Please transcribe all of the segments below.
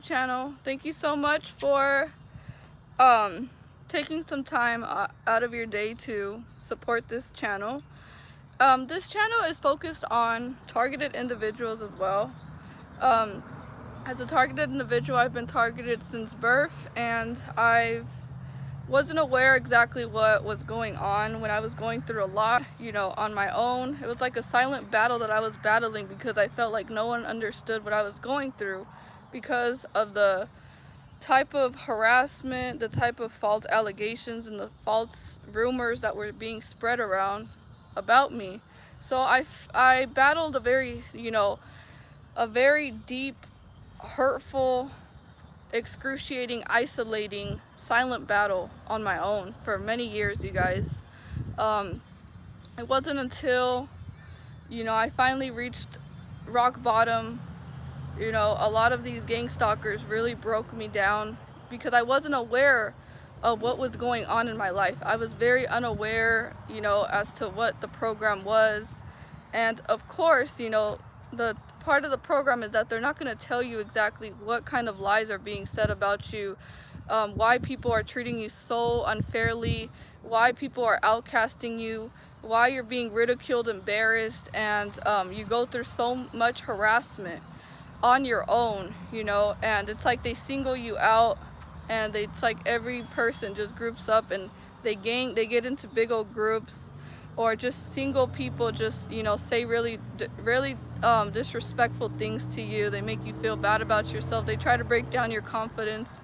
channel. Thank you so much for um, taking some time out of your day to support this channel. This channel is focused on targeted individuals as well. Um, as a targeted individual, I've been targeted since birth, and I wasn't aware exactly what was going on when I was going through a lot, on my own. It was like a silent battle that I was battling because I felt like no one understood what I was going through because of the type of harassment, the type of false allegations and the false rumors that were being spread around about me. So I battled a very deep, hurtful, excruciating, isolating, silent battle on my own for many years, you guys. Um, it wasn't until, I finally reached rock bottom. A lot of these gang stalkers really broke me down because I wasn't aware of what was going on in my life. I was very unaware, as to what the program was. And of course, the part of the program is that they're not going to tell you exactly what kind of lies are being said about you, why people are treating you so unfairly, why people are outcasting you, why you're being ridiculed, embarrassed, and you go through so much harassment on your own, and it's like they single you out, and it's like every person just groups up and they get into big old groups, or just single people just say really disrespectful things to you. They make you feel bad about yourself. They try to break down your confidence.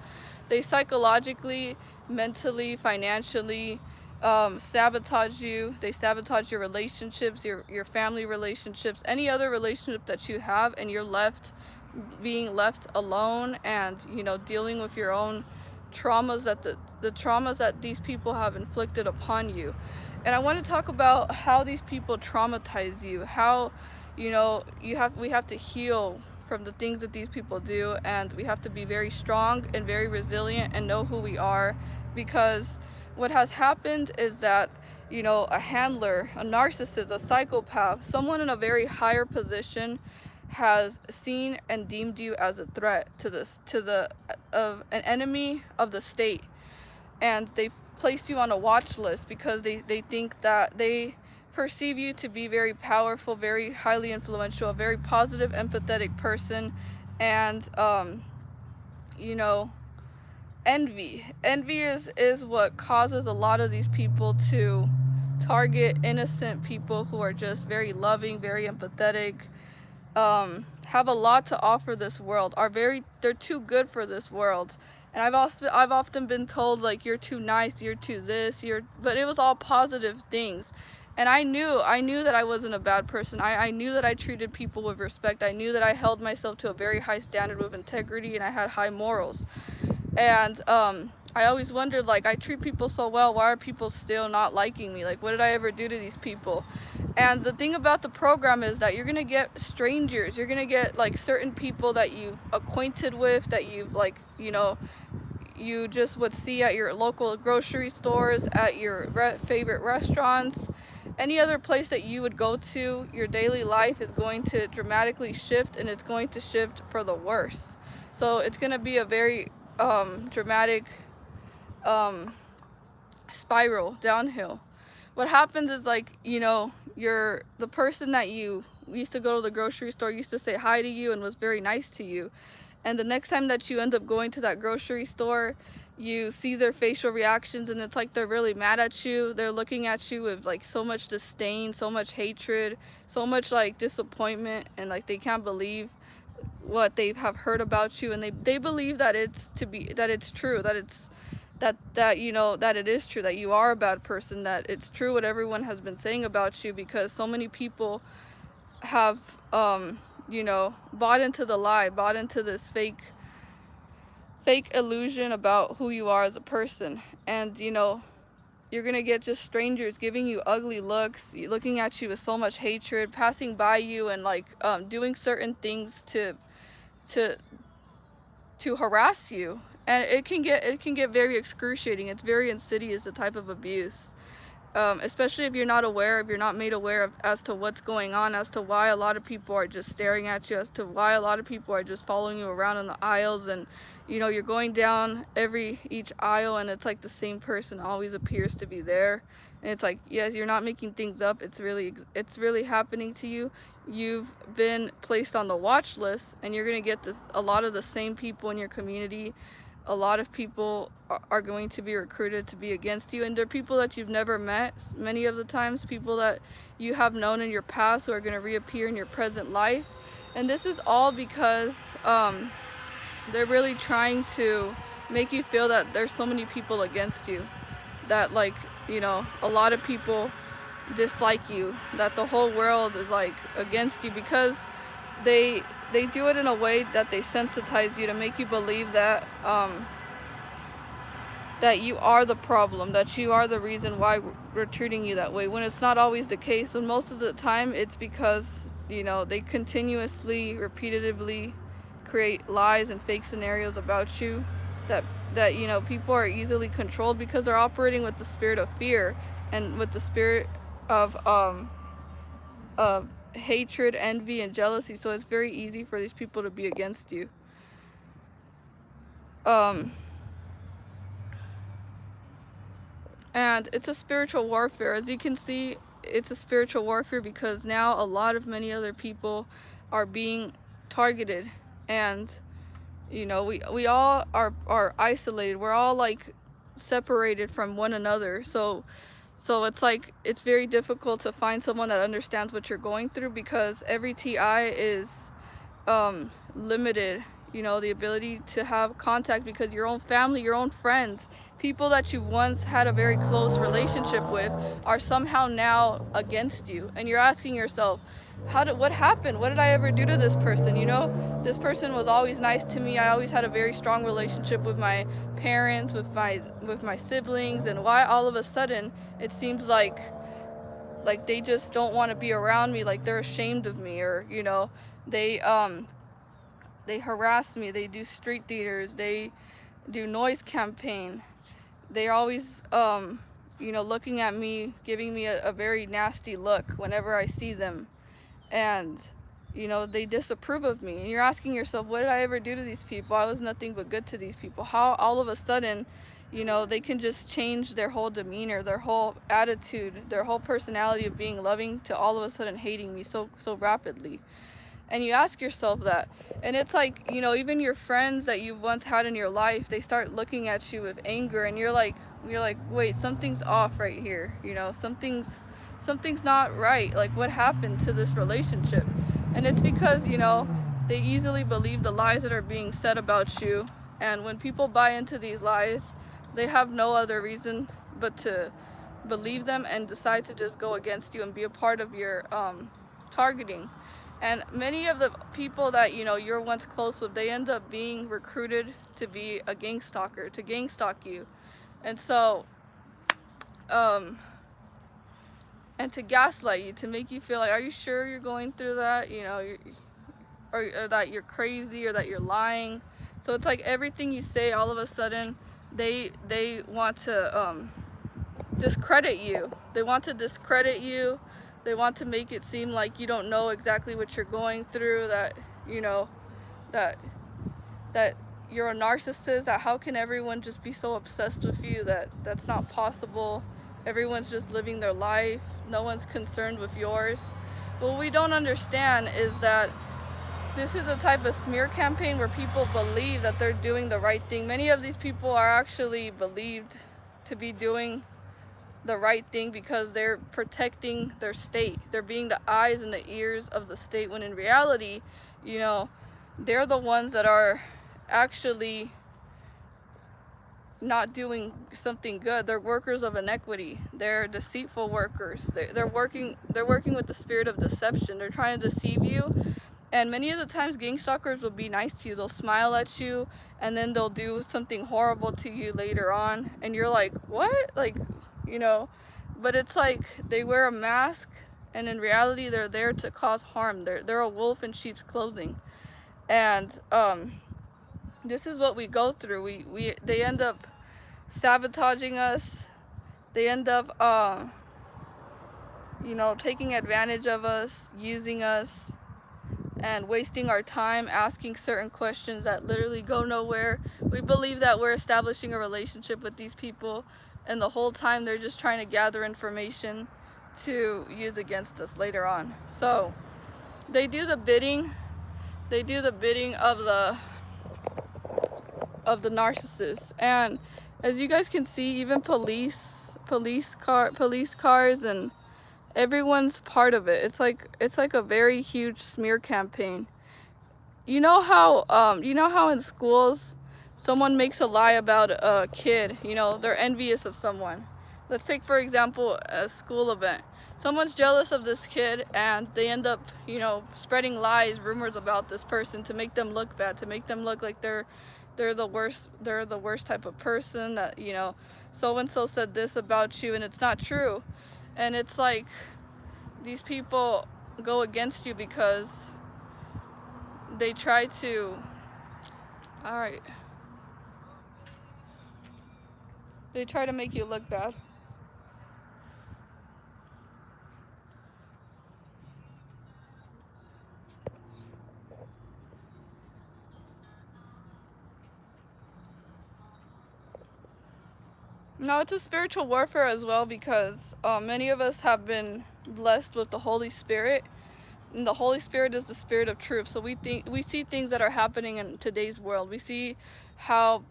They psychologically, mentally, financially sabotage you. They sabotage your relationships, your family relationships, any other relationship that you have, and you're being left alone and dealing with your own traumas, that the traumas that these people have inflicted upon you. And I want to talk about how these people traumatize you, how we have to heal from the things that these people do, and we have to be very strong and very resilient and know who we are, because what has happened is that a handler, a narcissist, a psychopath, someone in a very higher position has seen and deemed you as a threat to an enemy of the state, and they've placed you on a watch list because they think that they perceive you to be very powerful, very highly influential, a very positive, empathetic person. And you know envy is what causes a lot of these people to target innocent people who are just very loving, very empathetic, have a lot to offer this world, they're too good for this world. And I've often been told, like, you're too nice, you're too this, but it was all positive things. And I knew that I wasn't a bad person. I knew that I treated people with respect. I knew that I held myself to a very high standard with integrity, and I had high morals. And I always wondered, like, I treat people so well, why are people still not liking me? Like, what did I ever do to these people? And the thing about the program is that you're gonna get strangers. You're gonna get like certain people that you've acquainted with, that you've you just would see at your local grocery stores, at your favorite restaurants, any other place that you would go to. Your daily life is going to dramatically shift, and it's going to shift for the worse. So it's gonna be a very dramatic spiral downhill. What happens is, like, you're the person that you used to go to the grocery store, used to say hi to you and was very nice to you, and the next time that you end up going to that grocery store, you see their facial reactions, and it's like they're really mad at you. They're looking at you with like so much disdain, so much hatred, so much like disappointment, and like they can't believe what they have heard about you, and they believe that it's true, that it's that it is true, that you are a bad person, that it's true what everyone has been saying about you, because so many people have bought into the lie, bought into this fake illusion about who you are as a person. And you're gonna get just strangers giving you ugly looks, looking at you with so much hatred, passing by you, and like doing certain things to harass you. And it can get very excruciating. It's very insidious, the type of abuse. especially if you're not aware, if you're not made aware of as to what's going on, as to why a lot of people are just staring at you, as to why a lot of people are just following you around in the aisles, and you know, you're going down each aisle and it's like the same person always appears to be there. And it's like, yes, you're not making things up, it's really happening to you. You've been placed on the watch list, and you're going to get a lot of the same people in your community. A lot of people are going to be recruited to be against you, and they're people that you've never met many of the times, people that you have known in your past who are going to reappear in your present life. And this is all because they're really trying to make you feel that there's so many people against you, that, like, you know, a lot of people dislike you, that the whole world is like against you, because they do it in a way that they sensitize you to make you believe that that you are the problem, that you are the reason why we're treating you that way, when it's not always the case. And most of the time it's because, you know, they continuously, repetitively create lies and fake scenarios about you, that you know, people are easily controlled because they're operating with the spirit of fear and with the spirit of hatred, envy, and jealousy. So it's very easy for these people to be against you. And it's a spiritual warfare. As you can see, it's a spiritual warfare because now many other people are being targeted. And you know, we all are isolated. We're all like separated from one another. So it's like, it's very difficult to find someone that understands what you're going through, because every TI is limited, you know, the ability to have contact, because your own family, your own friends, people that you once had a very close relationship with are somehow now against you. And you're asking yourself, what happened? What did I ever do to this person? You know, this person was always nice to me. I always had a very strong relationship with my parents, with my siblings, and why all of a sudden it seems like they just don't want to be around me, like they're ashamed of me, or you know, they harass me, they do street theaters, they do noise campaign. They're always you know, looking at me, giving me a very nasty look whenever I see them. And you know, they disapprove of me. And you're asking yourself, what did I ever do to these people? I was nothing but good to these people. How all of a sudden, you know, they can just change their whole demeanor, their whole attitude, their whole personality of being loving to all of a sudden hating me so rapidly. And you ask yourself that. And it's like, you know, even your friends that you once had in your life, they start looking at you with anger, and you're like, wait, something's off right here. You know, something's not right. Like, what happened to this relationship? And it's because, you know, they easily believe the lies that are being said about you. And when people buy into these lies, they have no other reason but to believe them and decide to just go against you and be a part of your targeting. And many of the people that, you know, you're once close with, they end up being recruited to be a gangstalker, to gangstalk you. And so, and to gaslight you, to make you feel like, are you sure you're going through that? You know, or that you're crazy, or that you're lying. So it's like everything you say, all of a sudden, they want to discredit you. They want to discredit you. They want to make it seem like you don't know exactly what you're going through, that, you know, that you're a narcissist, that how can everyone just be so obsessed with you, that's not possible. Everyone's just living their life. No one's concerned with yours. What we don't understand is that this is a type of smear campaign where people believe that they're doing the right thing. Many of these people are actually believed to be doing the right thing because they're protecting their state. They're being the eyes and the ears of the state, when in reality, you know, they're the ones that are actually not doing something good. They're workers of inequity. They're deceitful workers. They're working with the spirit of deception. They're trying to deceive you. And many of the times, gangstalkers will be nice to you. They'll smile at you, and then they'll do something horrible to you later on. And you're like, what? Like, you know, but it's like they wear a mask, and in reality, they're there to cause harm. They're a wolf in sheep's clothing. And this is what we go through. They end up sabotaging us. They end up you know, taking advantage of us, using us, and wasting our time asking certain questions that literally go nowhere. We believe that we're establishing a relationship with these people, and the whole time they're just trying to gather information to use against us later on. So they do the bidding of the narcissist. And as you guys can see, even police cars, and everyone's part of it. It's like a very huge smear campaign. You know how in schools someone makes a lie about a kid, you know, they're envious of someone. Let's take, for example, a school event. Someone's jealous of this kid and they end up, you know, spreading lies, rumors about this person to make them look bad, to make them look like they're the worst type of person, that, you know, so and so said this about you and it's not true. And it's like these people go against you because they try to, they try to make you look bad. No, it's a spiritual warfare as well, because many of us have been blessed with the Holy Spirit. And the Holy Spirit is the spirit of truth. So we see things that are happening in today's world. We see how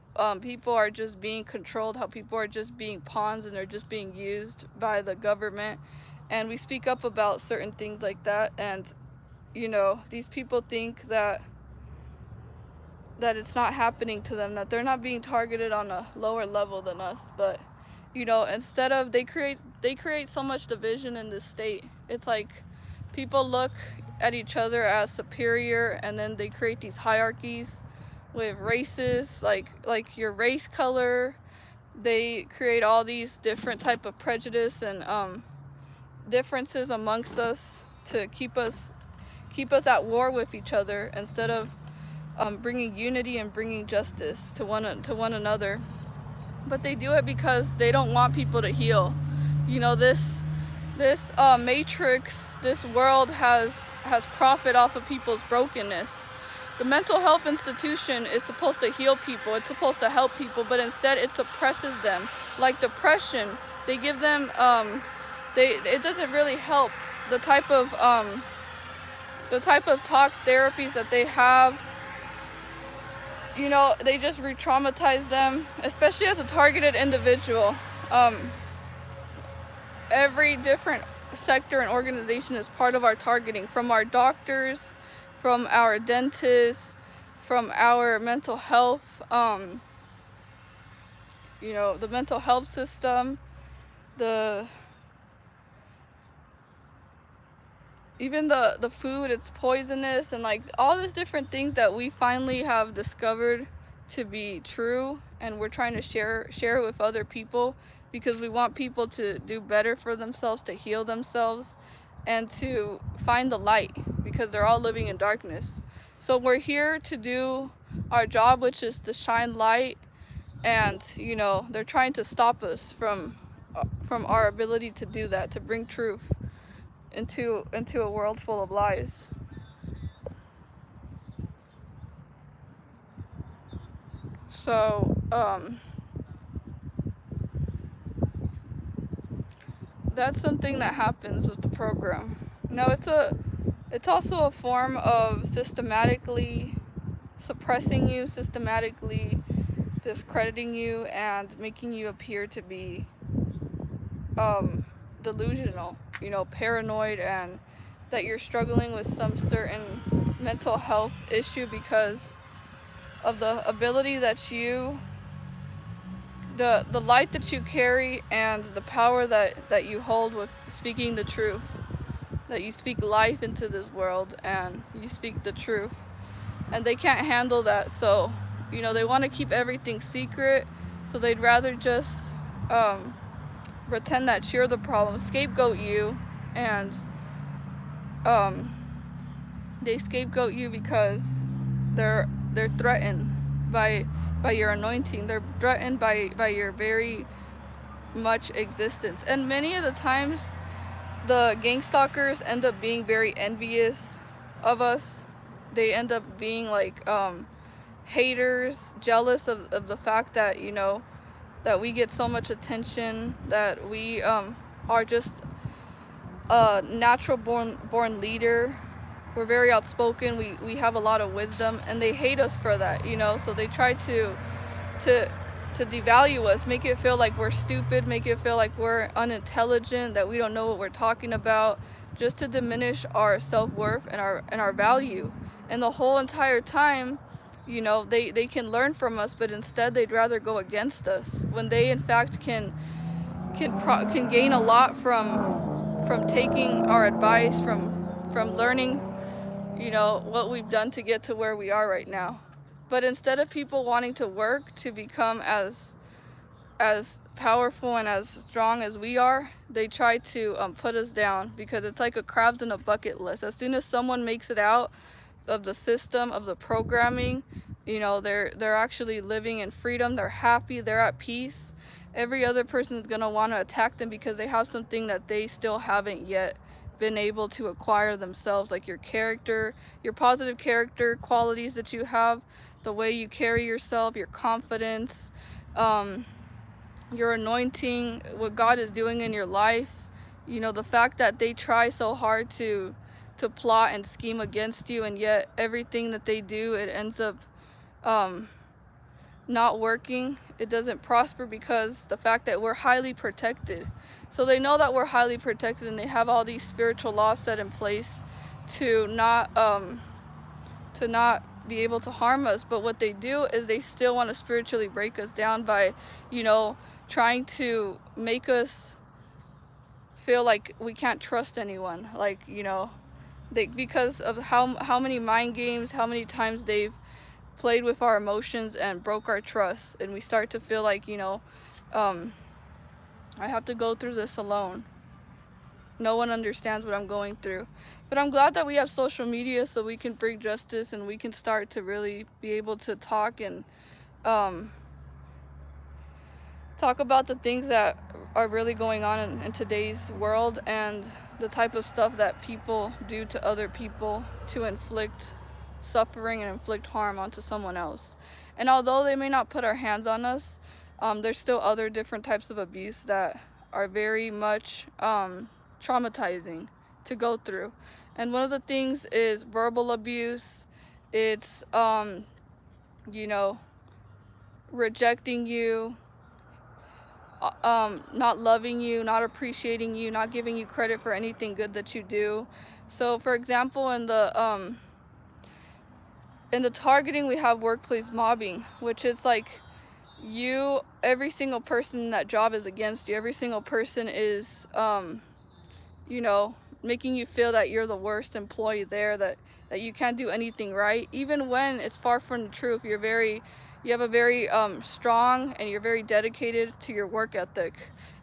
people are just being controlled, how people are just being pawns and they're just being used by the government. And we speak up about certain things like that. And, you know, these people think that it's not happening to them, that they're not being targeted on a lower level than us. But, you know, instead of, they create so much division in this state. It's like people look at each other as superior, and then they create these hierarchies with races, like your race, color. They create all these different type of prejudice and differences amongst us to keep us at war with each other, instead of bringing unity and bringing justice to one another. But they do it because they don't want people to heal. You know, this matrix, this world has profit off of people's brokenness. The mental health institution is supposed to heal people, it's supposed to help people, but instead it suppresses them. Like depression, they give them it doesn't really help. The type of talk therapies that they have, you know, they just re-traumatize them, especially as a targeted individual. Every different sector and organization is part of our targeting, from our doctors, from our dentists, from our mental health, you know, the mental health system, even the food, it's poisonous, and like all these different things that we finally have discovered to be true, and we're trying to share it with other people, because we want people to do better for themselves, to heal themselves, and to find the light, because they're all living in darkness. So we're here to do our job, which is to shine light, and, you know, they're trying to stop us from our ability to do that, to bring truth into a world full of lies. So that's something that happens with the program. Now it's also a form of systematically suppressing you, systematically discrediting you, and making you appear to be delusional, you know, paranoid, and that you're struggling with some certain mental health issue because of the ability that the light that you carry, and the power that you hold with speaking the truth, that you speak life into this world and you speak the truth, and they can't handle that. So, you know, they want to keep everything secret, so they'd rather just pretend that you're the problem, scapegoat you, and they scapegoat you because they're threatened by your anointing. They're threatened by your very much existence. And many of the times the Gangstalkers end up being very envious of us. They end up being like haters, jealous of the fact that, you know, that we get so much attention, that we are just a natural born leader. We're very outspoken. We have a lot of wisdom, and they hate us for that, you know. So they try to to devalue us, make it feel like we're stupid, make it feel like we're unintelligent, that we don't know what we're talking about, just to diminish our self-worth and our value. And the whole entire time, you know, they can learn from us, but instead they'd rather go against us, when they in fact can gain a lot from taking our advice, from learning, you know, what we've done to get to where we are right now. But instead of people wanting to work to become as powerful and as strong as we are, they try to put us down, because it's like a crabs in a bucket list. As soon as someone makes it out of the system, of the programming, you know, they're actually living in freedom, they're happy, they're at peace, every other person is going to want to attack them, because they have something that they still haven't yet been able to acquire themselves, like your character, your positive character qualities that you have, the way you carry yourself, your confidence, your anointing, what God is doing in your life. You know, the fact that they try so hard to plot and scheme against you, and yet everything that they do, it ends up um, not working. It doesn't prosper, because the fact that we're highly protected. So they know that we're highly protected, and they have all these spiritual laws set in place to not be able to harm us. But what they do is they still want to spiritually break us down by, you know, trying to make us feel like we can't trust anyone. Like, you know, because of how many mind games, how many times they've played with our emotions and broke our trust, and we start to feel like, you know, I have to go through this alone. No one understands what I'm going through. But I'm glad that we have social media, so we can bring justice, and we can start to really be able to talk and talk about the things that are really going on in today's world, and the type of stuff that people do to other people to inflict suffering and inflict harm onto someone else. And although they may not put our hands on us, there's still other different types of abuse that are very much traumatizing to go through. And one of the things is verbal abuse. It's you know, rejecting you, not loving you, not appreciating you, not giving you credit for anything good that you do. So for example, in the targeting, we have workplace mobbing, which is like, every single person in that job is against you. Every single person is you know, making you feel that you're the worst employee there, that you can't do anything right, even when it's far from the truth. You have a very strong, and you're very dedicated to your work ethic,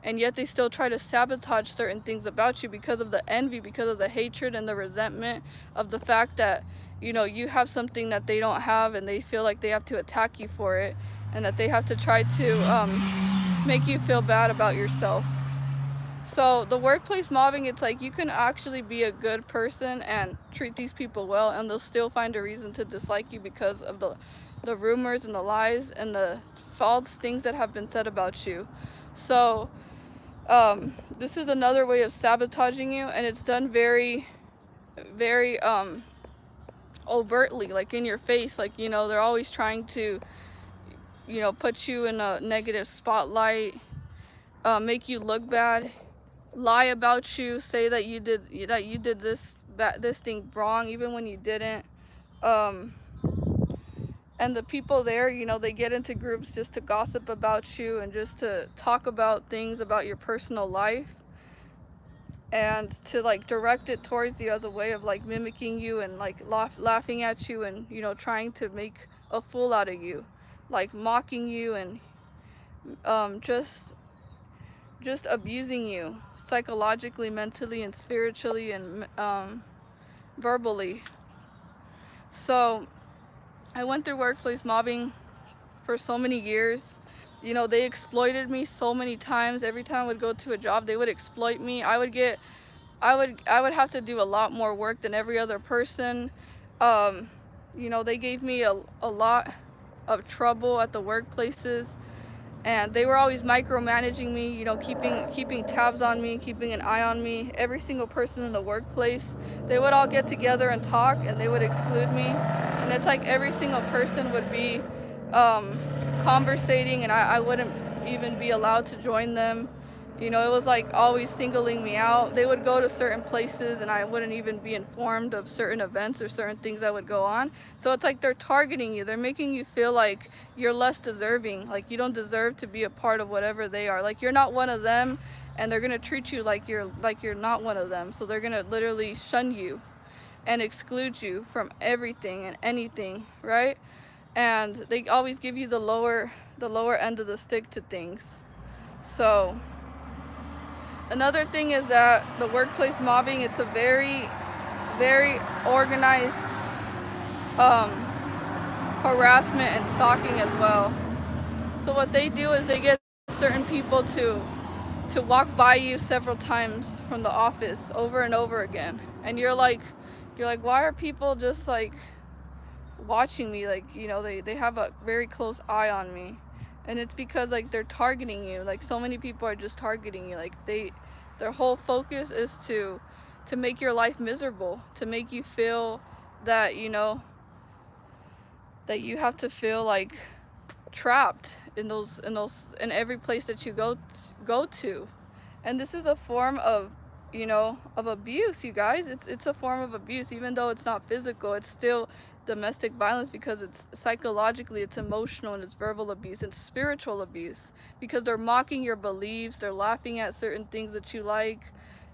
and yet they still try to sabotage certain things about you because of the envy, because of the hatred and the resentment of the fact that, you know, you have something that they don't have, and they feel like they have to attack you for it, and that they have to try to make you feel bad about yourself. So the workplace mobbing, it's like you can actually be a good person and treat these people well, and they'll still find a reason to dislike you because of the rumors and the lies and the false things that have been said about you. So this is another way of sabotaging you, and it's done very, very overtly, like in your face. Like, you know, they're always trying to, you know, put you in a negative spotlight, make you look bad, lie about you, say that you did this thing wrong even when you didn't. And the people there, you know, they get into groups just to gossip about you and just to talk about things about your personal life, and to like direct it towards you as a way of like mimicking you and like laughing at you, and, you know, trying to make a fool out of you, like mocking you, and just abusing you psychologically, mentally, and spiritually, and verbally. So I went through workplace mobbing for so many years. You know, they exploited me so many times. Every time I would go to a job, they would exploit me. I would get I would have to do a lot more work than every other person. Um, they gave me a lot of trouble at the workplaces, and they were always micromanaging me, keeping tabs on me, keeping an eye on me. Every single person in the workplace, they would all get together and talk, and they would exclude me. And it's like every single person would be conversating, and I wouldn't even be allowed to join them. It was like always singling me out. They would go to certain places and I wouldn't even be informed of certain events or certain things that would go on. So it's like they're targeting you. They're making you feel like you're less deserving, like you don't deserve to be a part of whatever they are. Like you're not one of them, and they're going to treat you like you're not one of them. So they're going to literally shun you and exclude you from everything and anything, right? And they always give you the lower end of the stick to things. So another thing is that the workplace mobbing, it's a very, very organized harassment and stalking as well. So what they do is they get certain people to walk by you several times from the office over and over again. And you're like, why are people just like watching me? Like, they have a very close eye on me. And it's because like they're targeting you. Like so many people are just targeting you. Like their whole focus is to make your life miserable, to make you feel that that you have to feel like trapped in every place that you go to. And this is a form of of abuse, you guys. It's a form of abuse. Even though it's not physical, it's still domestic violence, because it's psychologically, it's emotional, and it's verbal abuse and spiritual abuse, because they're mocking your beliefs, they're laughing at certain things that you like,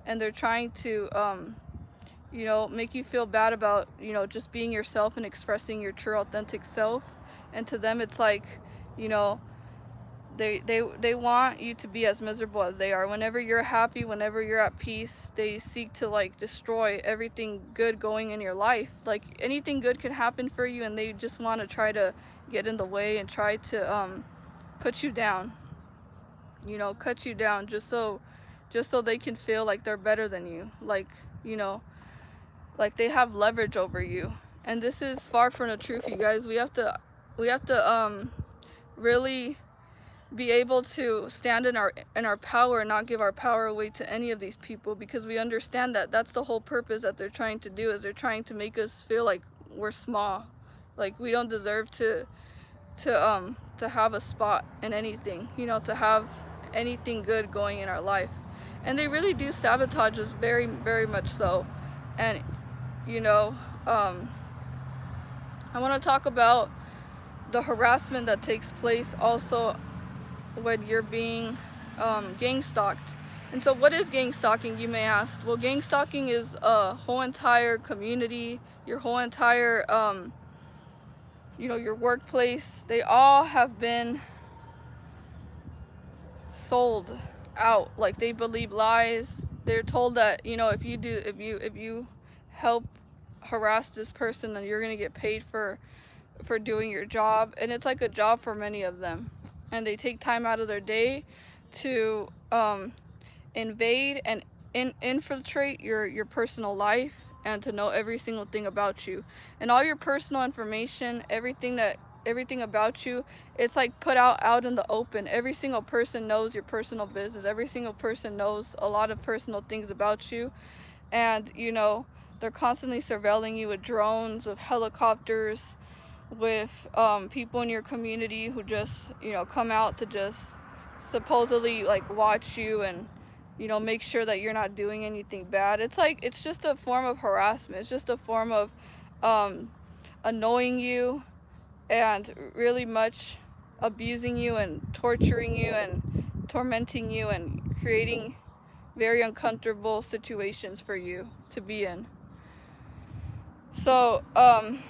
and they're trying to make you feel bad about just being yourself and expressing your true authentic self. And to them it's like you know they want you to be as miserable as they are. Whenever you're happy, whenever you're at peace, they seek to like destroy everything good going in your life. Like anything good can happen for you, and they just want to try to get in the way and try to put you down, cut you down, just so they can feel like they're better than you, like like they have leverage over you. And this is far from the truth, you guys. We have to really be able to stand in our power and not give our power away to any of these people, because we understand that that's the whole purpose that they're trying to do, is they're trying to make us feel like we're small, like we don't deserve to have a spot in anything, to have anything good going in our life. And they really do sabotage us, very, very much so. And I want to talk about the harassment that takes place also when you're being gang stalked. And so what is gang stalking, you may ask? Well, gang stalking is a whole entire community, your whole entire your workplace. They all have been sold out. Like they believe lies. They're told that if you help harass this person, then you're gonna get paid for doing your job. And it's like a job for many of them, and they take time out of their day to invade and infiltrate your personal life, and to know every single thing about you, and all your personal information, everything about you. It's like put out in the open. Every single person knows your personal business. Every single person knows a lot of personal things about you. And they're constantly surveilling you with drones, with helicopters, with people in your community who just come out to just supposedly like watch you and make sure that you're not doing anything bad. It's just a form of harassment. It's just a form of annoying you and really much abusing you and torturing you and tormenting you and creating very uncomfortable situations for you to be in. So I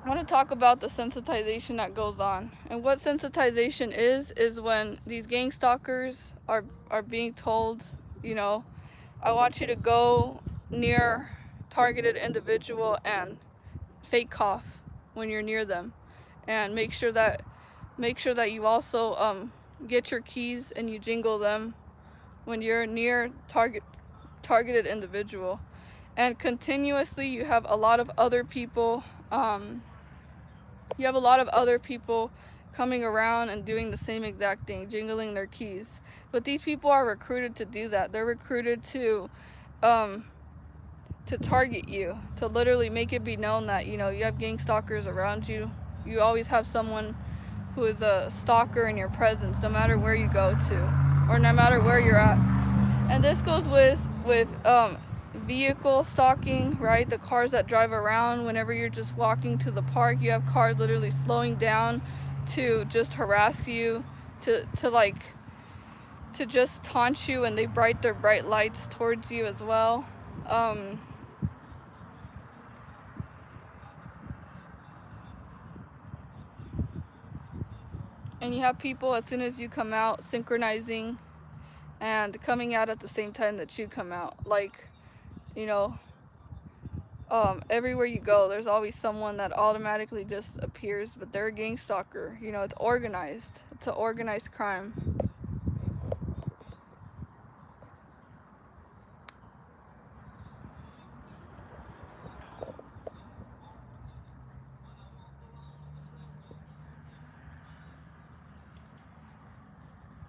want to talk about the sensitization that goes on. And what sensitization is when these gang stalkers are being told, I want you to go near targeted individual and fake cough when you're near them, and make sure that you also get your keys and you jingle them when you're near targeted individual. And continuously you have a lot of other people coming around and doing the same exact thing, jingling their keys. But these people are recruited to do that. They're recruited to target you, to literally make it be known that, you know, you have gang stalkers around you. You always have someone who is a stalker in your presence, no matter where you go to, or no matter where you're at. And this goes with vehicle stalking, right? The cars that drive around whenever you're just walking to the park. You have cars literally slowing down to just harass you, to just taunt you, and they their bright lights towards you as well. And you have people, as soon as you come out, synchronizing and coming out at the same time that you come out. Like, you know, everywhere you go, there's always someone that automatically just appears, but they're a gang stalker. You know, it's organized. It's an organized crime.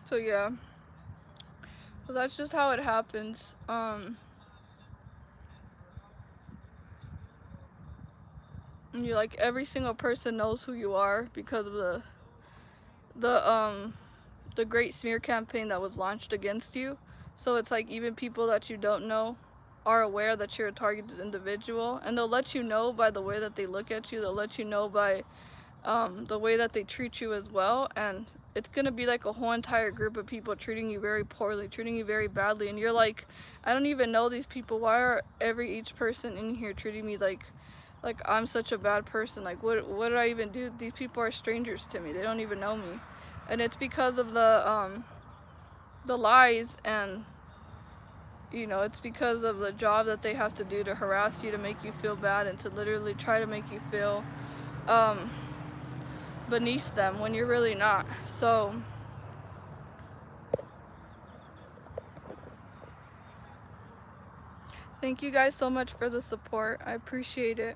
So yeah, well, that's just how it happens. You, like, every single person knows who you are because of the great smear campaign that was launched against you. So it's like even people that you don't know are aware that you're a targeted individual, and they'll let you know by the way that they look at you. They'll let you know by the way that they treat you as well. And it's gonna be like a whole entire group of people treating you very poorly, treating you very badly, and you're like, I don't even know these people. Why are each person in here treating me like I'm such a bad person? Like, what did I even do? These people are strangers to me. They don't even know me. And it's because of the lies, and, you know, it's because of the job that they have to do to harass you, to make you feel bad, and to literally try to make you feel beneath them when you're really not. So thank you guys so much for the support. I appreciate it.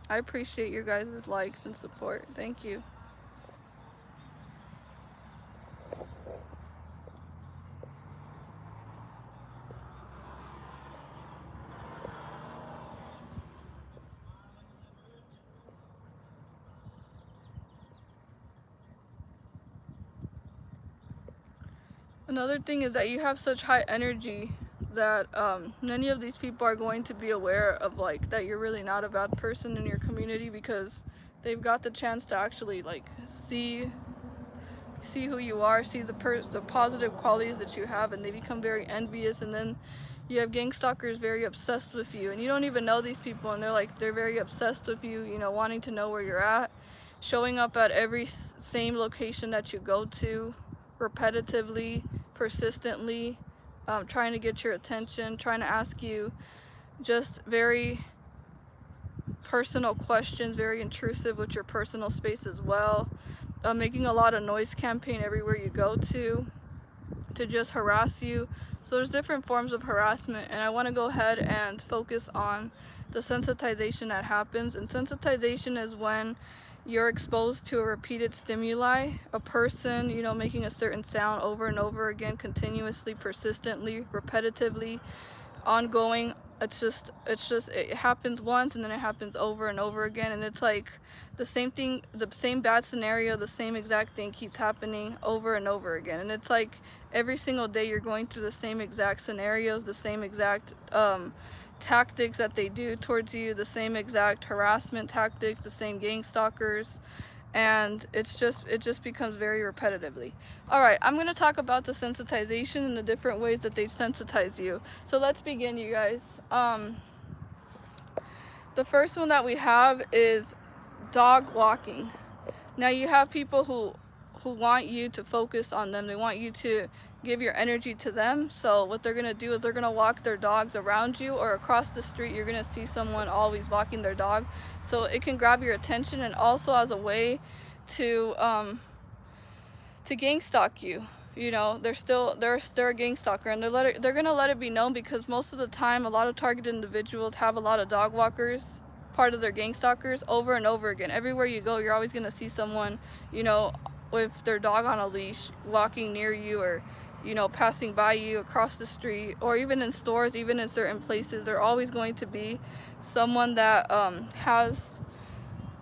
I appreciate your guys' likes and support. Thank you. Another thing is that you have such high energy that many of these people are going to be aware of, like, that you're really not a bad person in your community, because they've got the chance to actually, like, see who you are, see the positive qualities that you have, and they become very envious. And then you have gang stalkers very obsessed with you, and you don't even know these people, and they're very obsessed with you, you know, wanting to know where you're at, showing up at every same location that you go to, repetitively, persistently, trying to get your attention, trying to ask you just very personal questions, very intrusive with your personal space as well, making a lot of noise campaign everywhere you go to just harass you. So there's different forms of harassment, and I want to go ahead and focus on the sensitization that happens. And sensitization is when you're exposed to a repeated stimuli, a person, you know, making a certain sound over and over again, continuously, persistently, repetitively, ongoing. It happens once, and then it happens over and over again, and it's like the same thing, the same bad scenario, the same exact thing keeps happening over and over again. And it's like every single day you're going through the same exact scenarios, the same exact tactics that they do towards you, the same exact harassment tactics, the same gang stalkers, and it just becomes very repetitively. Alright, I'm going to talk about the sensitization and the different ways that they sensitize you. So let's begin, you guys. The first one that we have is dog walking. Now you have people who want you to focus on them. They want you to give your energy to them. So what they're gonna do is they're gonna walk their dogs around you, or across the street you're gonna see someone always walking their dog. So it can grab your attention, and also as a way to gang stalk you. you know, they're a gang stalker, and they're gonna let it be known, because most of the time a lot of targeted individuals have a lot of dog walkers part of their gang stalkers over and over again. Everywhere you go, you're always gonna see someone, you know, with their dog on a leash walking near you, or you know, passing by you across the street, or even in stores, even in certain places. They're always going to be someone that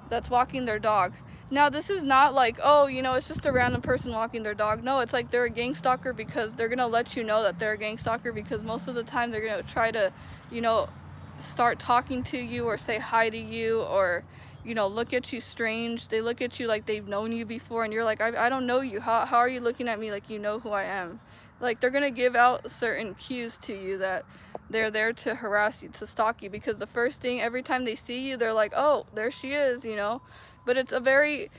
that's walking their dog. Now, this is not like, oh, you know, it's just a random person walking their dog. No, it's like they're a gang stalker, because they're gonna let you know that they're a gang stalker, because most of the time they're gonna try to, you know, start talking to you or say hi to you, or, you know, look at you strange. They look at you like they've known you before, and you're like, I don't know you. How are you looking at me like you know who I am? Like, they're gonna give out certain cues to you that they're there to harass you, to stalk you, because the first thing, every time they see you, they're like, oh, there she is, you know. But it's a very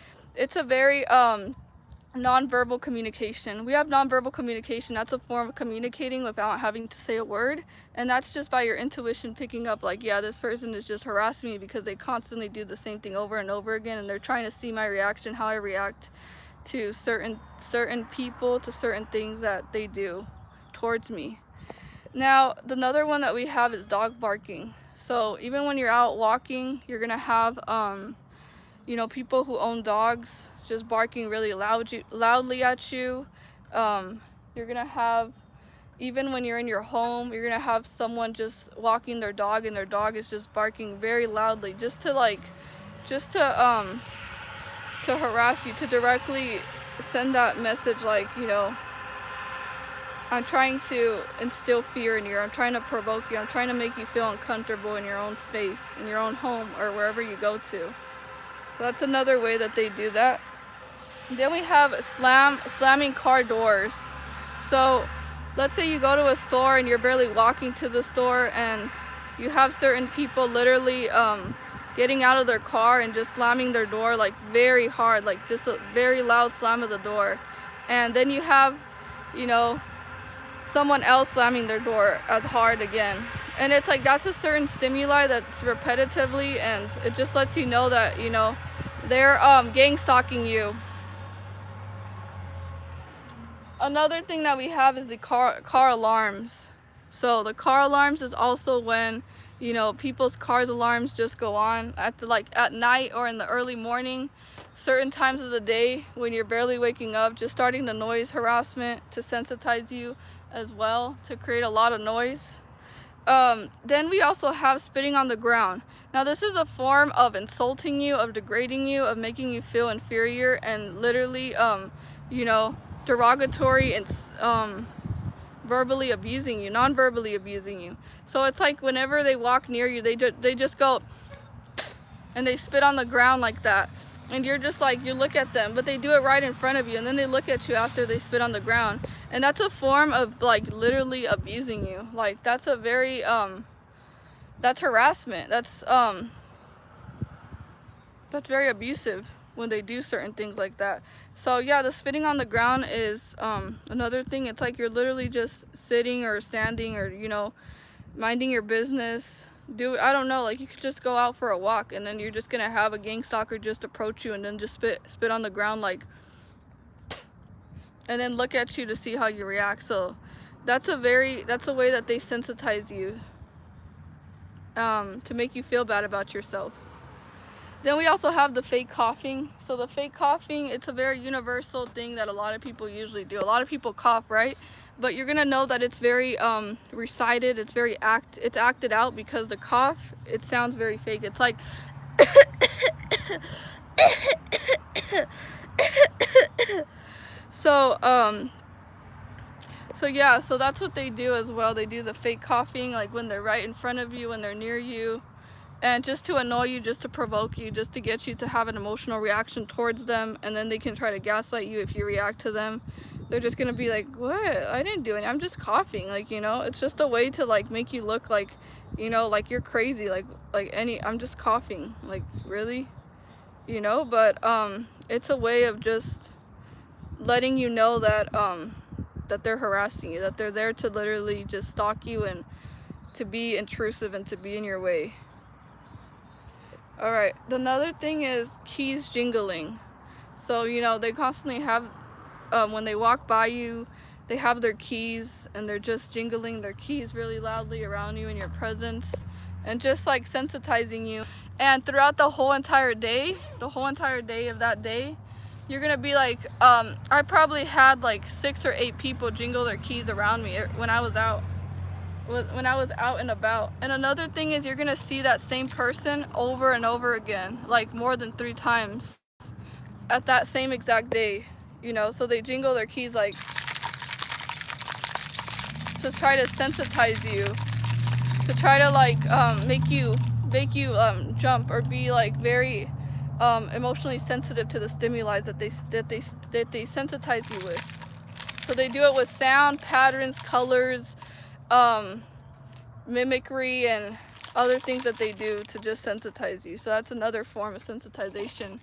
nonverbal communication. We have nonverbal communication. That's a form of communicating without having to say a word, and that's just by your intuition picking up, like, yeah, this person is just harassing me because they constantly do the same thing over and over again, and they're trying to see my reaction, how I react to certain people, to certain things that they do towards me. Now, another one that we have is dog barking. So even when you're out walking, you're gonna have you know, people who own dogs just barking really loudly at you. You're gonna have, even when you're in your home, you're gonna have someone just walking their dog, and their dog is just barking very loudly, just to harass you, to directly send that message, like, you know, I'm trying to instill fear in you. I'm trying to provoke you. I'm trying to make you feel uncomfortable in your own space, in your own home, or wherever you go to. So that's another way that they do that. Then we have slamming car doors. So let's say you go to a store and you're barely walking to the store, and you have certain people literally getting out of their car and just slamming their door, like very hard, like just a very loud slam of the door. And then you have, you know, someone else slamming their door as hard again. And it's like, that's a certain stimuli that's repetitively, and it just lets you know that, you know, they're gang stalking you. Another thing that we have is the car alarms. So the car alarms is also when, you know, people's cars alarms just go on at night or in the early morning, certain times of the day when you're barely waking up, just starting the noise harassment to sensitize you as well, to create a lot of noise. Then we also have spitting on the ground. Now, this is a form of insulting you, of degrading you, of making you feel inferior, and literally, you know, derogatory and verbally abusing you, non-verbally abusing you. So it's like whenever they walk near you, they just go and they spit on the ground like that. And you're just like, you look at them, but they do it right in front of you, and then they look at you after they spit on the ground. And that's a form of, like, literally abusing you. Like, that's a very, that's harassment. That's very abusive when they do certain things like that. So yeah, the spitting on the ground is another thing. It's like you're literally just sitting or standing, or, you know, minding your business. I don't know, like, you could just go out for a walk, and then you're just gonna have a gang stalker just approach you and then just spit on the ground, like, and then look at you to see how you react. So that's a way that they sensitize you, to make you feel bad about yourself. Then we also have the fake coughing. So the fake coughing, it's a very universal thing that a lot of people usually do. A lot of people cough, right? But you're gonna know that it's very recited, it's acted out, because the cough, it sounds very fake. It's like so yeah, so that's what they do as well. They do the fake coughing, like when they're right in front of you, when they're near you, and just to annoy you, just to provoke you, just to get you to have an emotional reaction towards them, and then they can try to gaslight you if you react to them. They're just gonna be like, what? I didn't do anything, I'm just coughing. Like, you know, it's just a way to, like, make you look like, you know, like you're crazy, I'm just coughing. Like, really? You know, but it's a way of just letting you know that that they're harassing you, that they're there to literally just stalk you and to be intrusive and to be in your way. All right, another thing is keys jingling. So, you know, they constantly have when they walk by you, they have their keys and they're just jingling their keys really loudly around you in your presence, and just like sensitizing you. And throughout the whole entire day of that day, you're gonna be like, I probably had like 6 or 8 people jingle their keys around me when I was out and about. And another thing is, you're gonna see that same person over and over again, like more than 3 times at that same exact day, you know. So they jingle their keys like to try to sensitize you, to try to like make you jump or be like very emotionally sensitive to the stimuli that they sensitize you with. So they do it with sound, patterns, colors, mimicry, and other things that they do to just sensitize you. So that's another form of sensitization.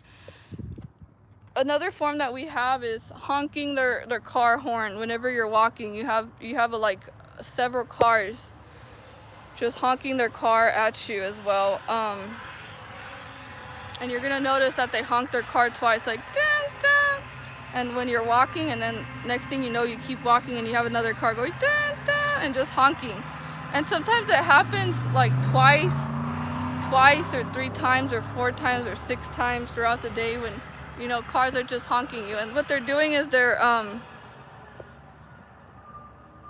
Another form that we have is honking their car horn. Whenever you're walking, you have like several cars just honking their car at you as well. And you're gonna notice that they honk their car twice, like dun, dun. And when you're walking, and then next thing you know, you keep walking and you have another car going dun, dun, and just honking. And sometimes it happens like twice or 3 times or 4 times or 6 times throughout the day, when, you know, cars are just honking you. And what they're doing is they're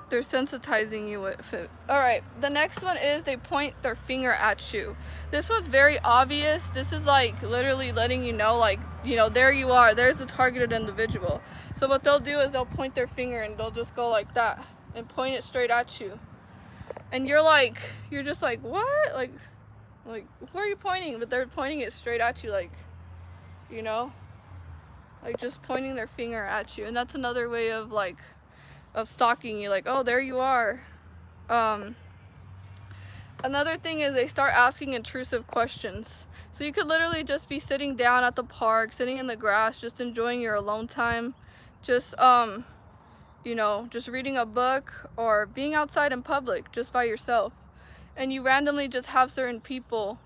sensitizing you with it. All right, the next one is they point their finger at you. This one's very obvious. This is like literally letting you know, like, you know, there you are, there's the targeted individual. So what they'll do is they'll point their finger and they'll just go like that and point it straight at you. And you're just like, what? Like where are you pointing? But they're pointing it straight at you, like, you know, like just pointing their finger at you. And that's another way of stalking you, like, oh, there you are. Another thing is they start asking intrusive questions. So you could literally just be sitting down at the park, sitting in the grass, just enjoying your alone time, just you know, just reading a book or being outside in public just by yourself, and you randomly just have certain people,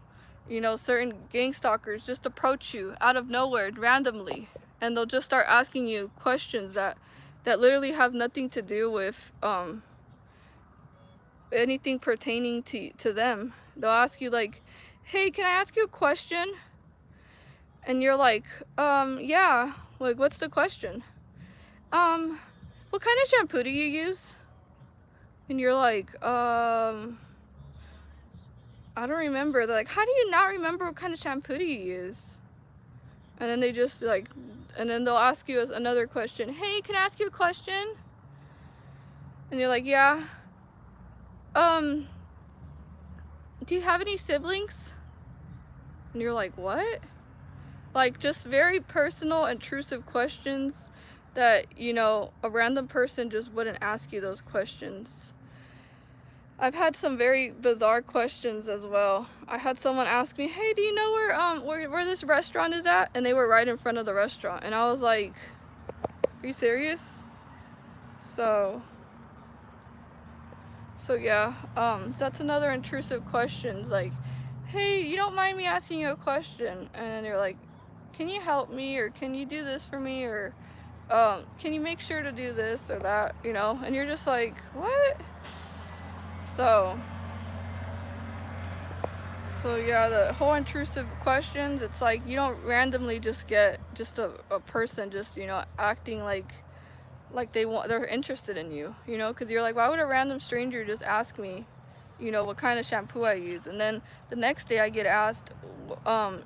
you know, certain gangstalkers just approach you out of nowhere randomly, and they'll just start asking you questions that literally have nothing to do with anything pertaining to them. They'll ask you like, hey, can I ask you a question? And you're like, yeah, like, what's the question? What kind of shampoo do you use? And you're like, I don't remember. They're like, how do you not remember what kind of shampoo do you use? And then they just like, and then they'll ask you another question. Hey, can I ask you a question? And you're like, yeah. Do you have any siblings? And you're like, what? Like, just very personal, intrusive questions that, you know, a random person just wouldn't ask you those questions. I've had some very bizarre questions as well. I had someone ask me, hey, do you know where this restaurant is at? And they were right in front of the restaurant. And I was like, are you serious? So yeah, that's another intrusive questions, like, hey, you don't mind me asking you a question? And then you're like, can you help me, or can you do this for me, or can you make sure to do this or that, you know? And you're just like, what? So yeah, the whole intrusive questions, it's like you don't randomly just get just a person just, you know, acting like they're interested in you, you know, because you're like, why would a random stranger just ask me, you know, what kind of shampoo I use? And then the next day I get asked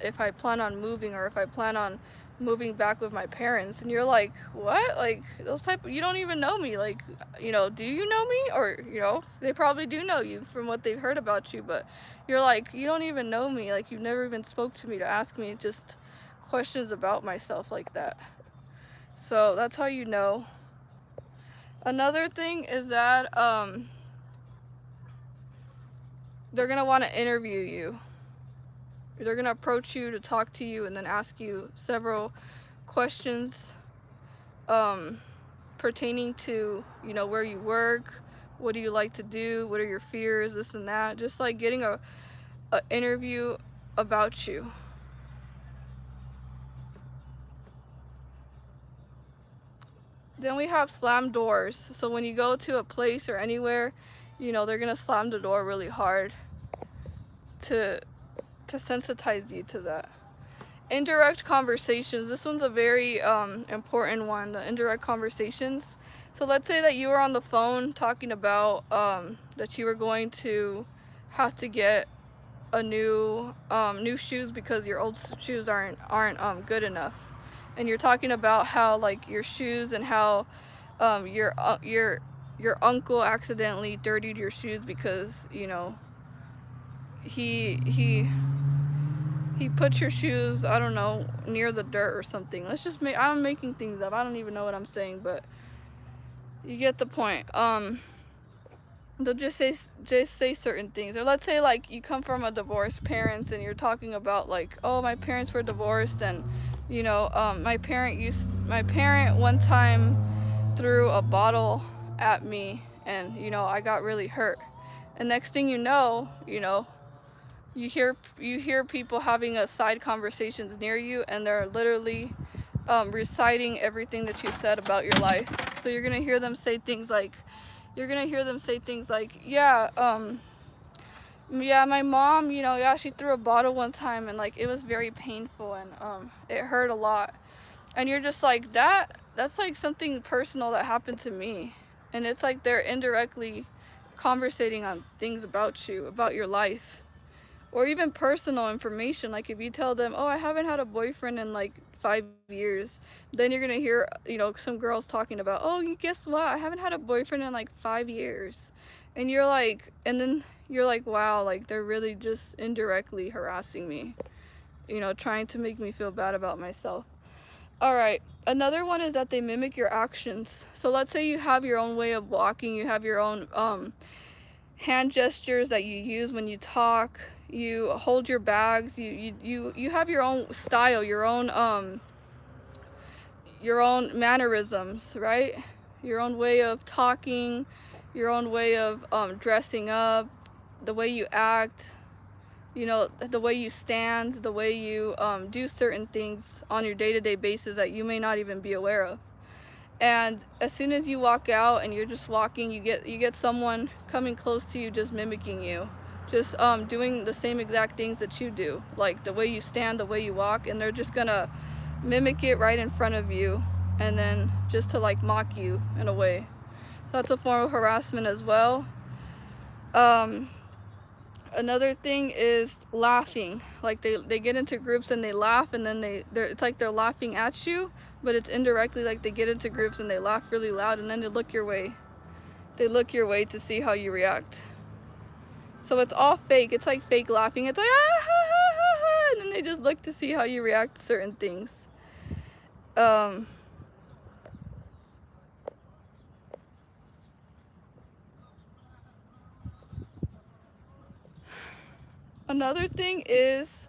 if I plan on moving, or if I plan on moving back with my parents. And you're like, what? Like, those you don't even know me. Like, you know, do you know me? Or, you know, they probably do know you from what they've heard about you, but you're like, you don't even know me. Like, you've never even spoke to me to ask me just questions about myself like that. So that's how you know. Another thing is that they're gonna want to interview you. They're gonna approach you to talk to you and then ask you several questions pertaining to, you know, where you work, what do you like to do, what are your fears, this and that. Just like getting a interview about you. Then we have slam doors. So when you go to a place or anywhere, you know, they're gonna slam the door really hard to sensitize you to that. Indirect conversations. This one's a very important one, the indirect conversations. So let's say that you were on the phone talking about that you were going to have to get a new shoes because your old shoes aren't good enough, and you're talking about how like your shoes and how your uncle accidentally dirtied your shoes because, you know, he put your shoes, I don't know, near the dirt or something. Let's just make, I'm making things up. I don't even know what I'm saying, but you get the point. They'll just say certain things. Or let's say like you come from a divorced parents and you're talking about like, oh, my parents were divorced, and you know, my parent one time threw a bottle at me, and you know, I got really hurt. And next thing you know, you hear people having a side conversations near you, and they're literally reciting everything that you said about your life. So you're gonna hear them say things like, yeah, yeah, my mom, you know, yeah, she threw a bottle one time, and like it was very painful, and it hurt a lot. And you're just like, that's like something personal that happened to me. And it's like they're indirectly conversating on things about you, about your life. Or even personal information. Like if you tell them, oh, I haven't had a boyfriend in like 5 years, then you're gonna hear, you know, some girls talking about, oh, you guess what, I haven't had a boyfriend in like 5 years. And you're like, and then you're like, wow, like they're really just indirectly harassing me, you know, trying to make me feel bad about myself. All right, another one is that they mimic your actions. So let's say you have your own way of walking, you have your own hand gestures that you use when you talk, you hold your bags, you have your own style, your own mannerisms, right? Your own way of talking, your own way of dressing up, the way you act, you know, the way you stand, the way you do certain things on your day-to-day basis that you may not even be aware of. And as soon as you walk out and you're just walking, you get someone coming close to you just mimicking you, just doing the same exact things that you do, like the way you stand, the way you walk, and they're just gonna mimic it right in front of you, and then just to like mock you in a way. That's a form of harassment as well. Another thing is laughing. Like they get into groups and they laugh, and then it's like they're laughing at you, but it's indirectly like they get into groups and they laugh really loud, and then they look your way. They look your way to see how you react. So it's all fake. It's like fake laughing. It's like, ah, ha, ha, ha, ha, and then they just look to see how you react to certain things. Another thing is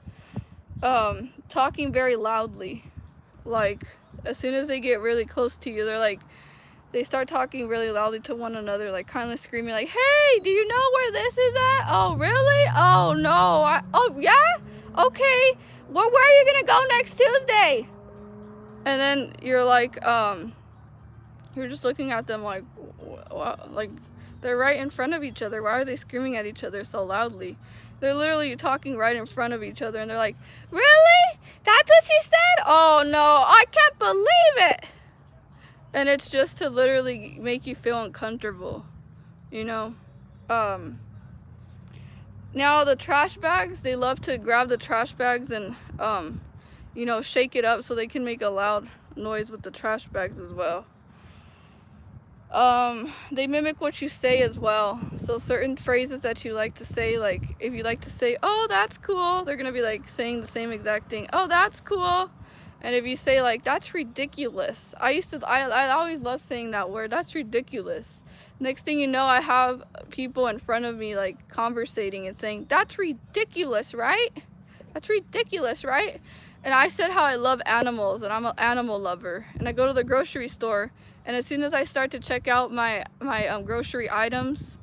talking very loudly. Like as soon as they get really close to you, they start talking really loudly to one another, like kind of screaming like, hey, do you know where this is at? Oh, really? Oh, no. Oh, yeah? Okay. Well, where are you going to go next Tuesday? And then you're like, you're just looking at them like, like they're right in front of each other. Why are they screaming at each other so loudly? They're literally talking right in front of each other, and they're like, really? That's what she said? Oh, no, I can't believe it. And it's just to literally make you feel uncomfortable, you know? Now the trash bags, they love to grab the trash bags and, you know, shake it up so they can make a loud noise with the trash bags as well. They mimic what you say as well. So certain phrases that you like to say, like if you like to say, oh, that's cool, they're gonna be like saying the same exact thing. Oh, that's cool. And if you say like, that's ridiculous. I always love saying that word. That's ridiculous. Next thing you know, I have people in front of me like conversating and saying, that's ridiculous, right? That's ridiculous, right? And I said how I love animals and I'm an animal lover. And I go to the grocery store, and as soon as I start to check out my grocery items,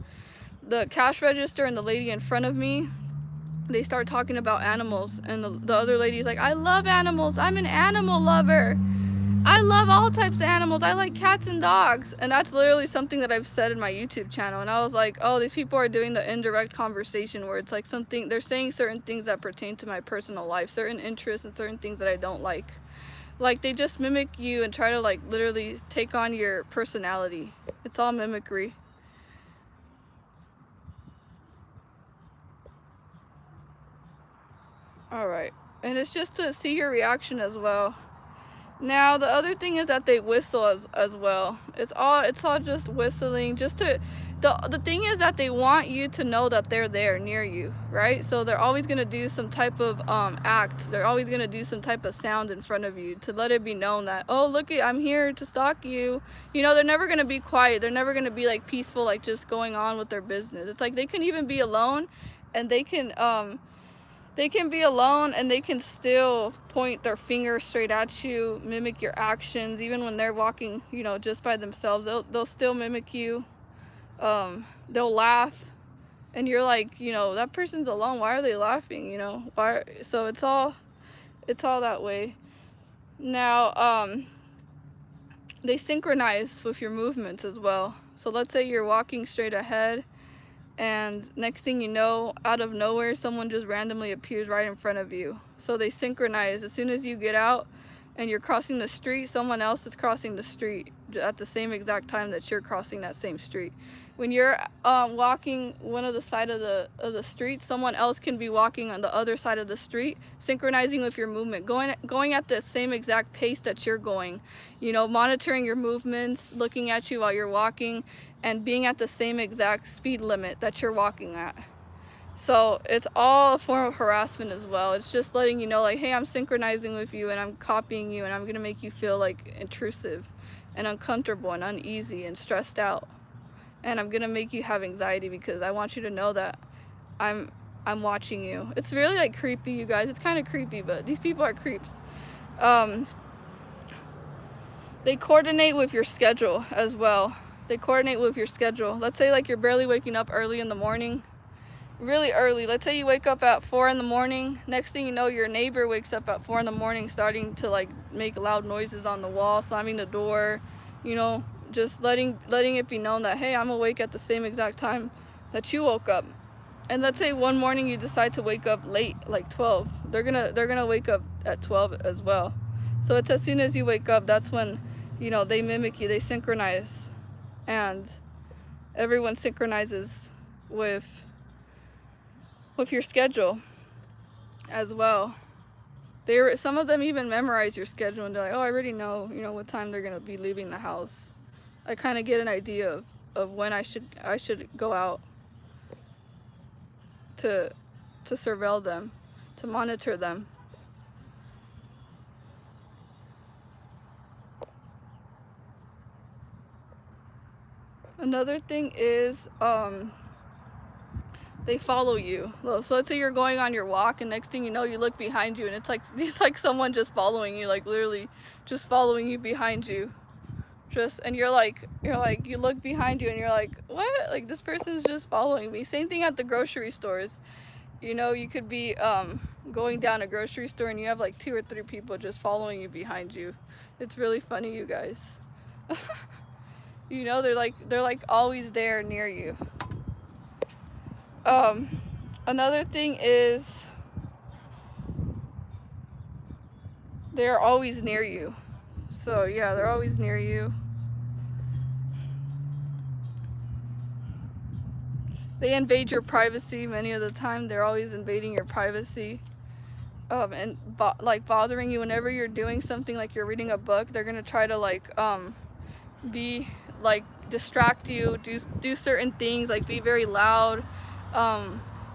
the cash register and the lady in front of me, they start talking about animals, and the other lady's like, I love animals, I'm an animal lover. I love all types of animals. I like cats and dogs. And that's literally something that I've said in my YouTube channel. And I was like, oh, these people are doing the indirect conversation where it's like something, they're saying certain things that pertain to my personal life, certain interests and certain things that I don't like. Like they just mimic you and try to like literally take on your personality. It's all mimicry. Alright. And it's just to see your reaction as well. Now the other thing is that they whistle as well. It's all just whistling, just to the thing is that they want you to know that they're there near you, right? So they're always gonna do some type of act. They're always gonna do some type of sound in front of you to let it be known that, oh look, I'm here to stalk you. You know, they're never gonna be quiet. They're never gonna be like peaceful, like just going on with their business. It's like they can even be alone, and they can be alone and they can still point their finger straight at you, mimic your actions, even when they're walking, you know, just by themselves. They'll still mimic you. They'll laugh, and you're like, you know, that person's alone. Why are they laughing? You know, why? So it's all that way. Now, they synchronize with your movements as well. So let's say you're walking straight ahead, and next thing you know, out of nowhere, someone just randomly appears right in front of you. So they synchronize. As soon as you get out and you're crossing the street, someone else is crossing the street at the same exact time that you're crossing that same street. When you're walking one of the side of the street, someone else can be walking on the other side of the street, synchronizing with your movement, going at the same exact pace that you're going, you know, monitoring your movements, looking at you while you're walking, and being at the same exact speed limit that you're walking at. So it's all a form of harassment as well. It's just letting you know, like, hey, I'm synchronizing with you and I'm copying you, and I'm gonna make you feel like intrusive and uncomfortable and uneasy and stressed out. And I'm gonna make you have anxiety because I want you to know that I'm watching you. It's really like creepy, you guys. It's kind of creepy, but these people are creeps. They coordinate with your schedule as well. They coordinate with your schedule. Let's say like you're barely waking up early in the morning, really early. Let's say you wake up at 4 in the morning. Next thing you know, your neighbor wakes up at 4 in the morning, starting to like make loud noises on the wall, slamming the door, you know, just letting it be known that, hey, I'm awake at the same exact time that you woke up. And let's say one morning you decide to wake up late, like 12. They're gonna wake up at 12 as well. So it's as soon as you wake up, that's when, you know, they mimic you, they synchronize, and everyone synchronizes with your schedule as well. Some of them even memorize your schedule, and they're like, oh, I already know, you know, what time they're gonna be leaving the house. I kind of get an idea of when I should go out to surveil them, to monitor them. Another thing is they follow you. So let's say you're going on your walk, and next thing you know, you look behind you, and it's like someone just following you, like literally just following you behind you. And you look behind you and you're like, what? Like, this person's just following me. Same thing at the grocery stores. You know, you could be going down a grocery store and you have like 2 or 3 people just following you behind you. It's really funny, you guys. You know, they're like always there near you. Another thing is they're always near you. So yeah, they're always near you. They invade your privacy many of the time. They're always invading your privacy. And like bothering you whenever you're doing something, like you're reading a book. They're gonna try to like be like distract you, do certain things, like be very loud,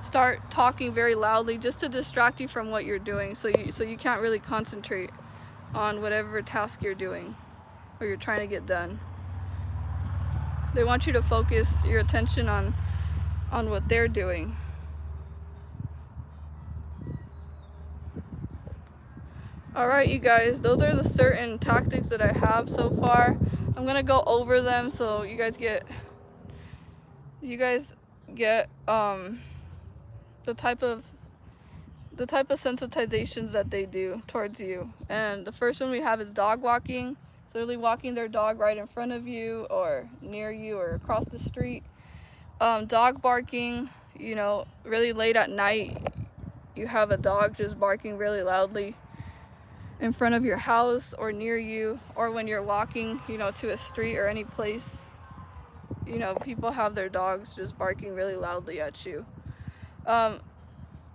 start talking very loudly just to distract you from what you're doing, so you can't really concentrate on whatever task you're doing or you're trying to get done. They want you to focus your attention on what they're doing. Alright, you guys, those are the certain tactics that I have so far. I'm gonna go over them so you guys get the type of the type of sensitizations that they do towards you. And the first one we have is dog walking. It's literally walking their dog right in front of you or near you or across the street. Dog barking, you know, really late at night, you have a dog just barking really loudly in front of your house or near you, or when you're walking, you know, to a street or any place, you know, people have their dogs just barking really loudly at you.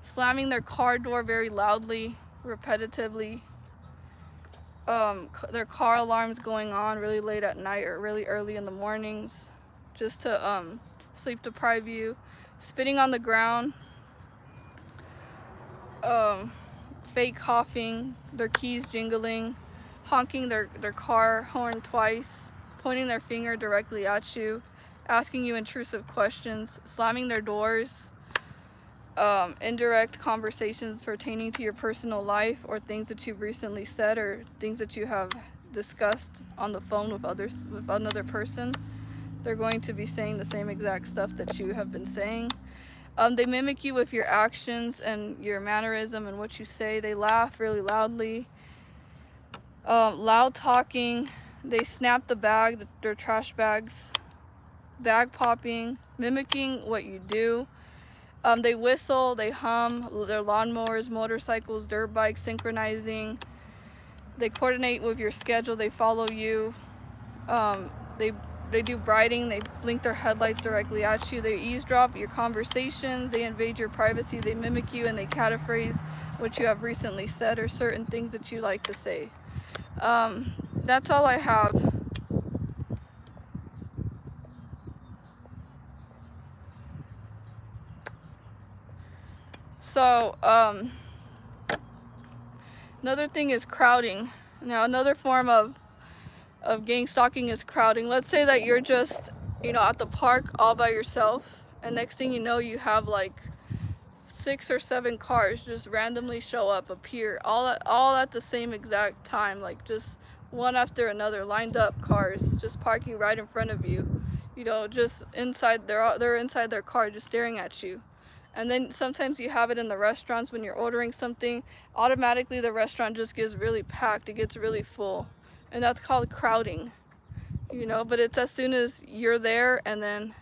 Slamming their car door very loudly, repetitively. Their car alarms going on really late at night or really early in the mornings, just to sleep deprive you. Spitting on the ground. Fake coughing, their keys jingling, honking their car horn twice, pointing their finger directly at you, asking you intrusive questions, slamming their doors, indirect conversations pertaining to your personal life or things that you've recently said or things that you have discussed on the phone with another person. They're going to be saying the same exact stuff that you have been saying. They mimic you with your actions and your mannerism and what you say. They laugh really loudly. Loud talking. They snap the bag, their trash bags. Bag popping. Mimicking what you do. They whistle, they hum, their lawnmowers, motorcycles, dirt bikes, synchronizing. They coordinate with your schedule, they follow you. They do brighting, they blink their headlights directly at you. They eavesdrop your conversations, they invade your privacy, they mimic you, and they cataphrase what you have recently said or certain things that you like to say. That's all I have. So, another thing is crowding. Now, another form of gang stalking is crowding. Let's say that you're just, you know, at the park all by yourself, and next thing you know, you have like 6 or 7 cars just randomly show up, appear, all at the same exact time, like just one after another, lined up cars, just parking right in front of you. You know, just inside, they're inside their car, just staring at you. And then sometimes you have it in the restaurants when you're ordering something. Automatically, the restaurant just gets really packed. It gets really full, and that's called crowding. You know, but it's as soon as you're there, and then,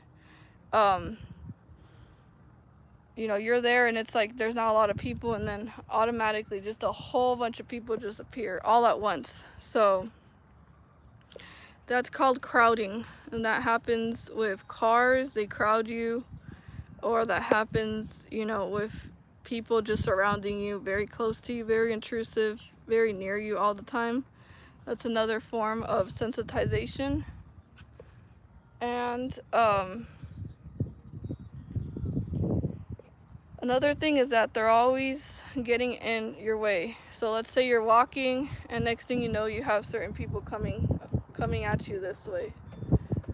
you know, you're there, and it's like there's not a lot of people, and then automatically just a whole bunch of people just appear all at once. So that's called crowding, and that happens with cars. They crowd you. Or that happens, you know, with people just surrounding you, very close to you, very intrusive, very near you all the time. That's another form of sensitization. And another thing is that they're always getting in your way. So let's say you're walking, and next thing you know, you have certain people coming at you this way.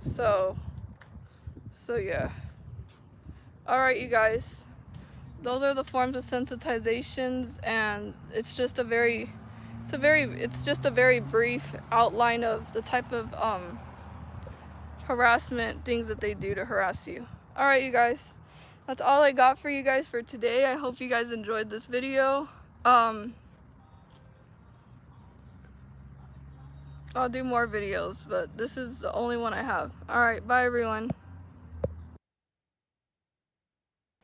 So yeah. Alright, you guys, those are the forms of sensitizations, and it's just a very brief outline of the type of harassment things that they do to harass you. Alright, you guys, that's all I got for you guys for today. I hope you guys enjoyed this video. I'll do more videos, but this is the only one I have. Alright, bye everyone.